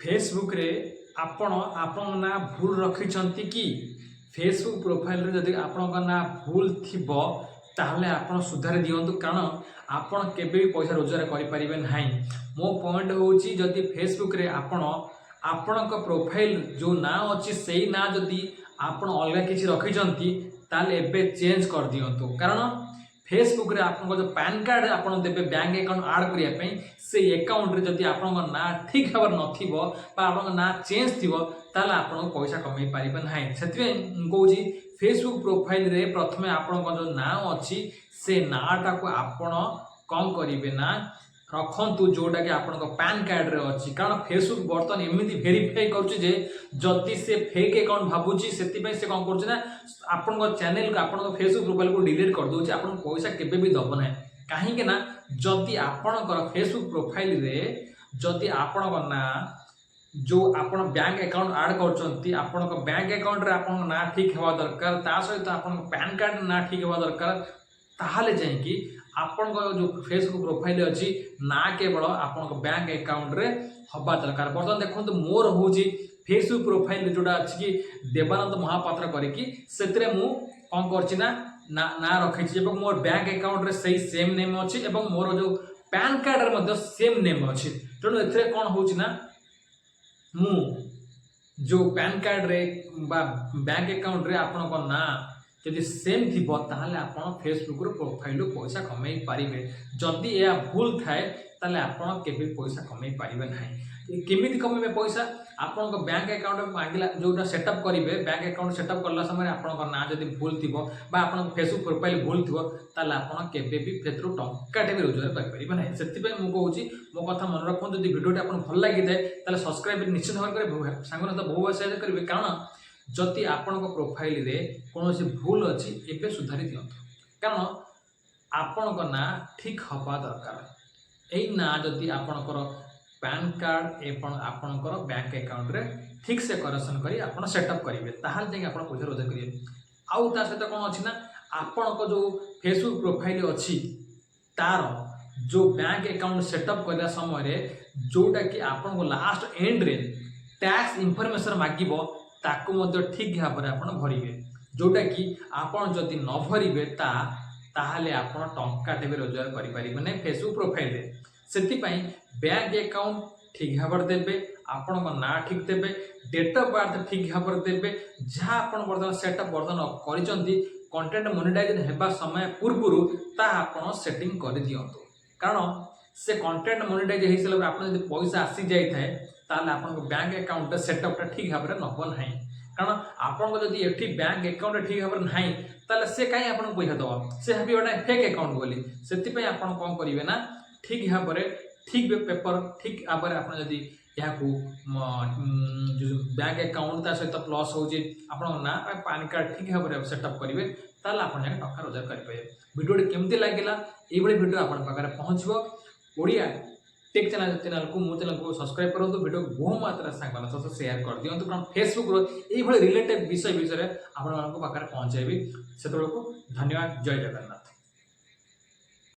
Facebook रे आपण आपण ना भूल रखिछंती कि फेसबुक प्रोफाइल रे जदि आपण ना भूल थिबो ताहले आपण सुधार दियंतु कारण आपण केबे भी पैसा रोजगार करि परिबे नाही। मो पॉइंट होउची जदि फेसबुक रे आपण आपणक प्रोफाइल जो ना अछि सेही ना जदि आपण अलगा किछि रखिछंती ताहले एबे चेंज कर दियंतु कारण फेसबुक रे आपन जो पैन कार्ड आपन देबे बैंक अकाउंट ऐड करिया पई से अकाउंट रे जदि आपन ना ठीक खबर नथिबो बा आपन ना चेंज थिबो ताला आपन पैसा कमाई पारिबे नाही। सेतबे कहूची फेसबुक प्रोफाइल रे प्रथमे आपन जो ना अछि से नाटा को आपन कम करिवे ना रखंतु जोटा कि आपन पैन कार्ड रे अछि कारण फेसबुक बर्तन एमिति वेरीफाई करूची जे जति से फेक अकाउंट भाबुची सेति पई से कोन करूची ना आपन चैनल को आपन फेसबुक प्रोफाइल को डिलीट कर दोची आपन पैसा केबे भी दब ना काहे के ना जति आपन फेसबुक प्रोफाइल रे जति आपन ना जो आपन बैंक अकाउंट ऐड करचंती आपन बैंक अकाउंट रे आपन ना ठीक हेबा दरकार ता सहित आपन पैन कार्ड ना ठीक हेबा दरकार ताहाले जाय कि आपन जो फेसबुक प्रोफाइल अछि ना केवल आपन बैंक अकाउंट रे हबा दरकार। बर्तन देखो मोर होची फेसबुक प्रोफाइल जोड़ा अछि कि देवानंद महापात्र करिकी सेतरे मु कोन करछि ना ना रखिछि एवं मोर बैंक अकाउंट रे सही सेम नेम अछि एवं मोर जो पैन कार्ड रे मध्ये सेम नेम अछि तेणु एथरे कोन होछि ना मु जो पैन कार्ड रे बा बैंक अकाउंट रे आपन को ना यदि सेम थिबो ताहले आपन फेसबुक रो प्रोफाइल पैसा कमाई पारिबे जदि या भूल थाए ताहले आपन केबे पैसा कमाई पारिबे नाही। केमिति कमेबे पैसा आपन बैंक अकाउंट मांगला जोटा सेटअप करिवे बैंक अकाउंट सेटअप करला समय आपन ना जदि भूल थिबो बा आपन फेसबुक प्रोफाइल भूल थिबो ताहले आपन केबे भी फेतरो टंकाटे भी रोजगार करि परिबे नाही। सेति पे मु कहूची मो कथा मन रखन जदि वीडियोटी आपन भल लागि थाए ताहले सब्सक्राइब निश्चित भाव करे सांगन तो बहु शेयर करिवे कारण जति आपण प्रोफाइल रे कौन सी भूल अच्छी एबे सुधारी दियंतु कारण आपण ना ठीक हवा दरकार एई ना जति आपणकर पैन कार्ड एवं आपणकर बैंक अकाउंट रे ठीक से करेक्शन करी आपण सेटअप करिवे ताहाल जे आपण पैसा रोजगार करिवे। आउ ता सहित कोन अछि ना आपण जो फेसबुक प्रोफाइल अछि तार जो बैंक अकाउंट सेटअप करला समय रे जोटा कि आपण को लास्ट एंड रे टैक्स इंफॉर्मेशन मागिबो ताकू मध्य ठीक भाव में आप भरवे जोटा कि आपड़ जदि न भरवे ताहले आपड़ टंकाटे भी रोजगार करें ना फेसबुक प्रोफाइल रे सेतिपाई बैंक अकाउंट ठीक भाव देवे आपण ना ठीक देवे डेट ऑफ बर्थ ठीक भाव देवे जहाँ आप बर्तमान सेटअप बर्तमान कर कंटेंट मोनेटाइज होगा समय पूर्व आप सेटिंग कर दिंतु कारण से कंटेंट मोनेटाइज हो सारा आप पैसा आसी जाए ताले आपन बैंक अकाउंट सेटअप ठीक भाव में नब ना कारण आपन जदि एठी बैंक अकाउंट ठीक भाव में ना ताले से कहीं आपन पैसा दब से भाभी गोटे फेक अकाउंट बोली से आपन कौन करेंगे ना ठीक भाव में ठीक पेपर ठीक भाव में आपन जदि यहाँ बैंक अकाउंट ता सहित प्लस हो ना पैन कार्ड ठीक भाव में सेटअप करेंगे ताले आपन यहाँ टका रोजगार करेंगे। वीडियो केमती लगिला ये वीडियो आपन पाखे पहुँचो ओडिया टेक चैनल को मो चैनल को सब्सक्राइब करूँ वीडियो बहु मात्रा सांग सहित शेयर कर दिखाँ कारण फेसबुक ये रिलेटेड विषय विषय में आपण पाखे पहुँचेबी से धन्यवाद। जय जगन्नाथ।